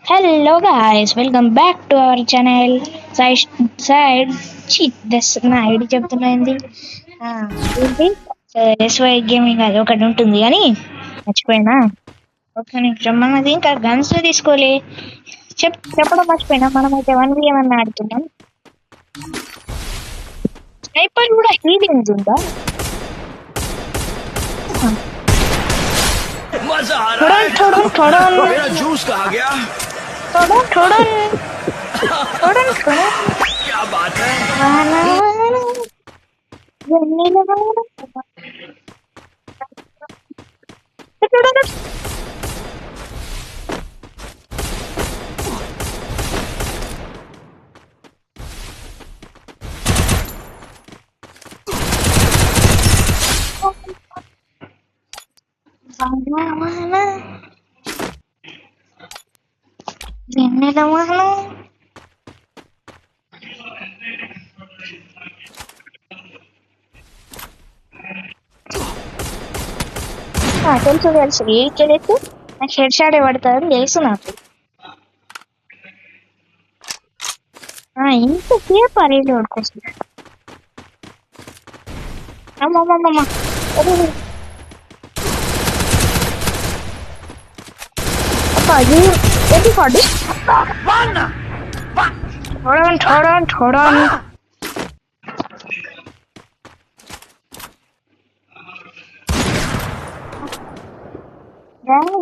Hello guys, welcome back to our channel. Side ID చెప్తున్నది ఏంటి SY gaming అది ఒకటి ఉంటుంది కానీ మర్చిపోయినా. ఒక నిమిషం మనది ఇంకా గన్స్ తీసుకోలే చెప్పడం మర్చిపోయినా. మనమైతే 1v1 ఆడుతున్నాం. స్నైపర్ కూడా హీలింగ్ ఉందా? मेरा जूस कहाँ गया? क्या बात है? తెలుసు తెలియదు. నాకు హెడ్ షాట్ పడతారని తెలుసు నాకు. ఇంతసేపు అరేంజ్ పడుకొస్తుంది. అమ్మమ్మమ్మ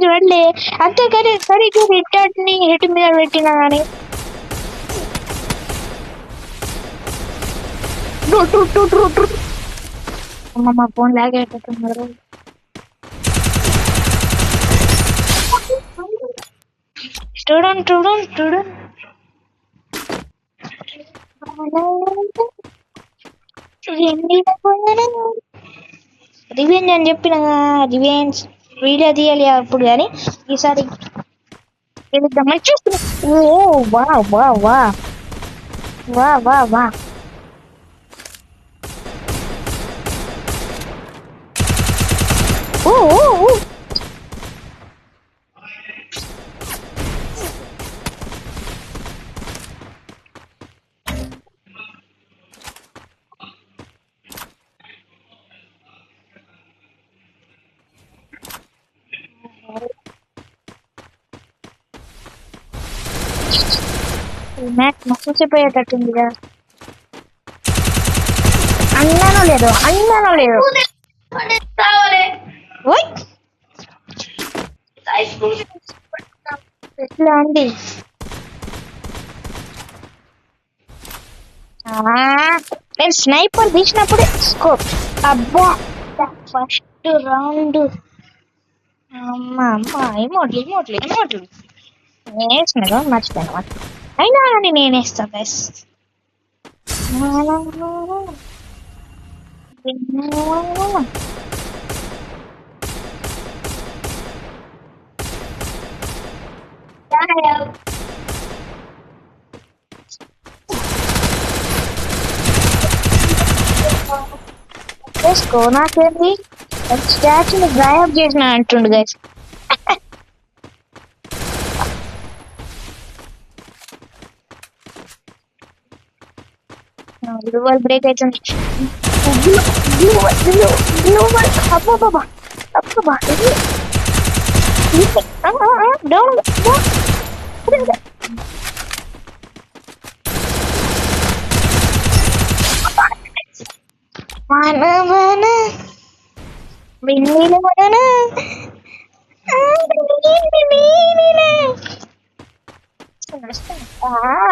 చూడండి అంతే కానీ సరిగ్గా హిట్ని హిట్ మీద పెట్టినా కానీ అమ్మమ్మ ఫోన్ లాగేటట్టున్నారు. స్టూడెంట్ రివెంజ్ అని చెప్పిన రివెంజ్ వీడియో తీయాలి అప్పుడు కానీ ఈసారి గెలుద్దామని చూస్తున్నా. ఓ వా వా వా వా వా వా ఓ మ్యాచ్ మస్తు చెప్పేటట్టుందిగా. అన్నానో లేదు ఎట్లా అండి? నేను స్నైపర్ తీసినప్పుడే స్కోప్. అబ్బా ఫస్ట్ రౌండ్ ఇమోట్లు వేసిన మర్చిపోయాను. అయినా కానీ నేనేస్తా బెస్. చేసుకో నాకేంటి స్టాచ్యూని గాయబ్ చేసిన అంటుండు గైస్. గ్లూవల్ బ్రేక్ అవుతుంది.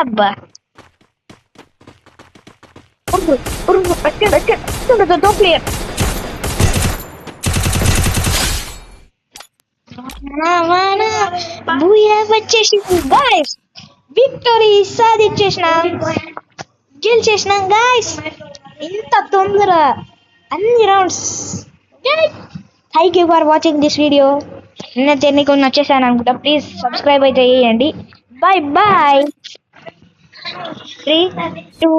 అబ్బా వచ్చేసింది గాయస్. విక్టరీ సాధించేసినాం, గెలిచేసినాం గాయస్. ఇంత తొందర అన్ని rounds. Thank you for watching this video. నేనైతే నీకు నచ్చేసాను అనుకుంటా. ప్లీజ్ సబ్స్క్రైబ్ అయితే చేయండి. Bye 3, 2,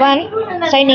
1 signing.